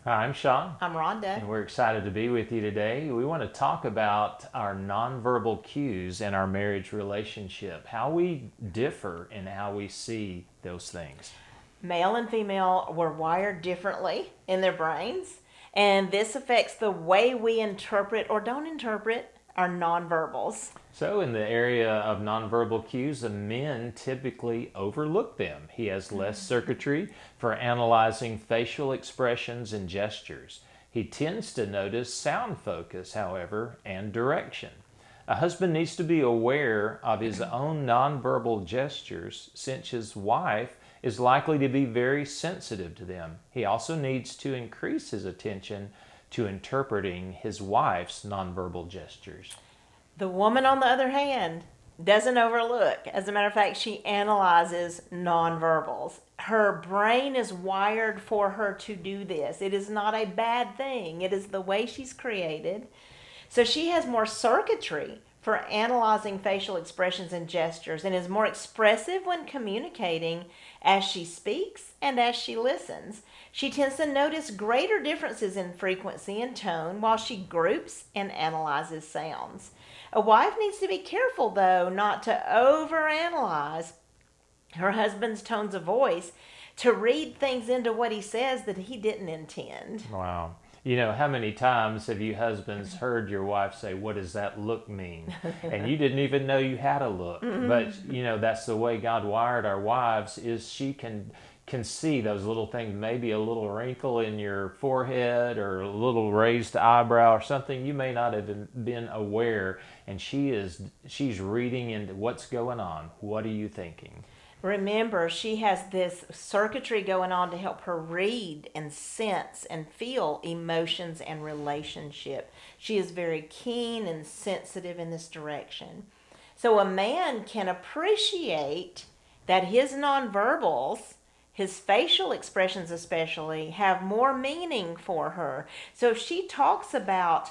Hi, I'm Sean, I'm Rhonda. and we're excited to be with you today. We want to talk about our nonverbal cues in our marriage relationship, how we differ in how we see those things. Male and female were wired differently in their brains, and this affects the way we interpret or don't interpret our nonverbals. So, in the area of nonverbal cues, the men typically overlook them. He has less circuitry for analyzing facial expressions and gestures. He tends to notice sound focus, however, and direction. A husband needs to be aware of his own nonverbal gestures since his wife is likely to be very sensitive to them. He also needs to increase his attention to interpreting his wife's nonverbal gestures. The woman, on the other hand, doesn't overlook. As a matter of fact, she analyzes nonverbals. Her brain is wired for her to do this. It is not a bad thing, it is the way she's created. So she has more circuitry for analyzing facial expressions and gestures and is more expressive when communicating as she speaks and as she listens. She tends to notice greater differences in frequency and tone while she groups and analyzes sounds. A wife needs to be careful, though, not to overanalyze her husband's tones of voice to read things into what he says that he didn't intend. Wow. You know, how many times have you husbands heard your wife say, "What does that look mean?" And you didn't even know you had a look. But, you know, that's the way God wired our wives is she can see those little things, maybe a little wrinkle in your forehead or a little raised eyebrow or something you may not have been aware, and she's reading into what's going on. What are you thinking? Remember, she has this circuitry going on to help her read and sense and feel emotions and relationship. She is very keen and sensitive in this direction. So a man can appreciate that his nonverbals, his facial expressions especially, have more meaning for her. So if she talks about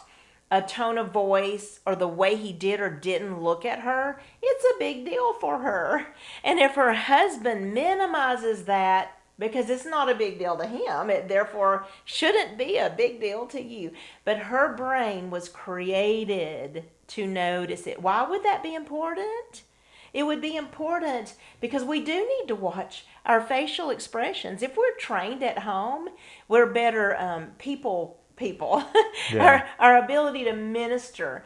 a tone of voice or the way he did or didn't look at her, it's a big deal for her. And if her husband minimizes that because it's not a big deal to him, it therefore shouldn't be a big deal to you. But her brain was created to notice it. Why would that be important? It would be important because we do need to watch our facial expressions. If we're trained at home, we're better people. Yeah. Our ability to minister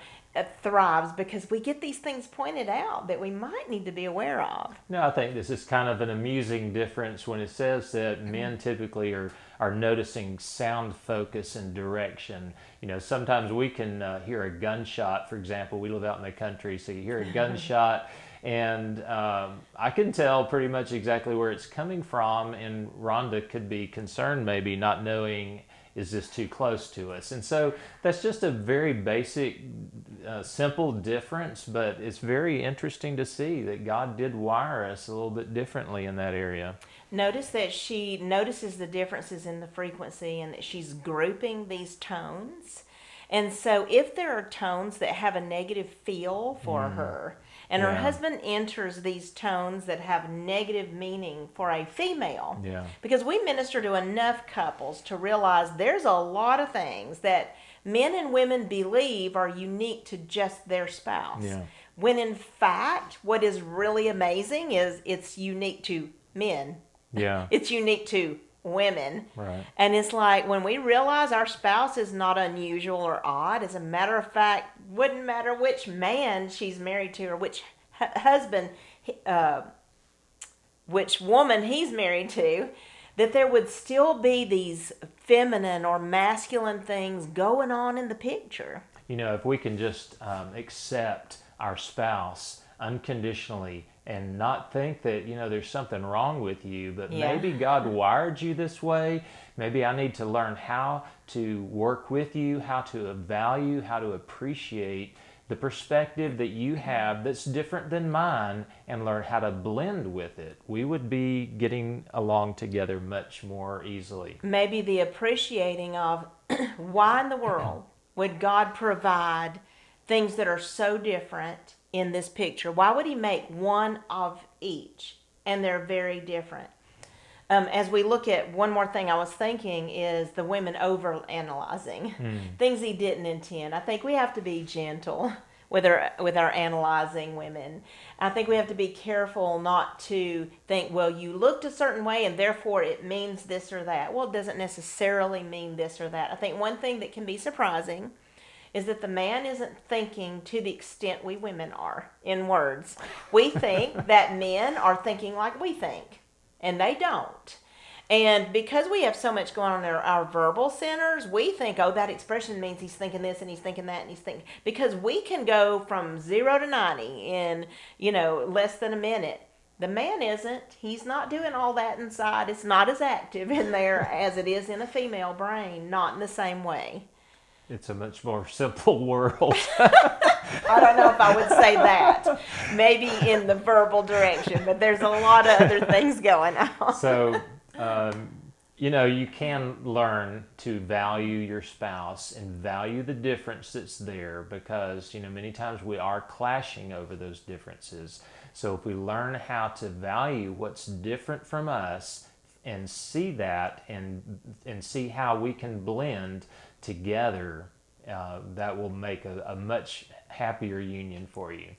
thrives because we get these things pointed out that we might need to be aware of. No, I think this is kind of an amusing difference when it says that men typically are noticing sound focus and direction. You know, sometimes we can hear a gunshot, for example. We live out in the country, so you hear a gunshot, and I can tell pretty much exactly where it's coming from, and Rhonda could be concerned maybe not knowing is this too close to us? And so that's just a very basic, simple difference, but it's very interesting to see that God did wire us a little bit differently in that area. Notice that she notices the differences in the frequency and that she's grouping these tones. And so, if there are tones that have a negative feel for her, and her Yeah, husband enters these tones that have negative meaning for a female, yeah, because we minister to enough couples to realize there's a lot of things that men and women believe are unique to just their spouse. yeah, When in fact, what is really amazing is it's unique to men, yeah, it's unique to women. right. And it's like when we realize our spouse is not unusual or odd, as a matter of fact, wouldn't matter which man she's married to or which husband, uh, which woman he's married to, that there would still be these feminine or masculine things going on in the picture. You know, if we can just accept our spouse unconditionally and not think that, you know, there's something wrong with you, but Yeah. maybe God wired you this way. Maybe I need to learn how to work with you, how to value, how to appreciate the perspective that you have that's different than mine and learn how to blend with it. We would be getting along together much more easily. Maybe the appreciating of why in the world would God provide things that are so different in this picture? Why would He make one of each? And they're very different. As we look at one more thing, I was thinking is the women over analyzing things he didn't intend. I think we have to be gentle with our analyzing women. I think we have to be careful not to think, well, you looked a certain way and therefore it means this or that. Well, it doesn't necessarily mean this or that. I think one thing that can be surprising is that the man isn't thinking to the extent we women are in words. We think that men are thinking like we think, and they don't. And because we have so much going on in our verbal centers, we think, oh, that expression means he's thinking this and he's thinking that and he's thinking, because we can go from 0 to 90 in, less than a minute. The man isn't. He's not doing all that inside. It's not as active in there as it is in a female brain, not in the same way. It's a much more simple world. I don't know if I would say that. Maybe in the verbal direction, but there's a lot of other things going on. So, you can learn to value your spouse and value the difference that's there, because, many times we are clashing over those differences. So if we learn how to value what's different from us and see that and see how we can blend together, that will make a much happier union for you.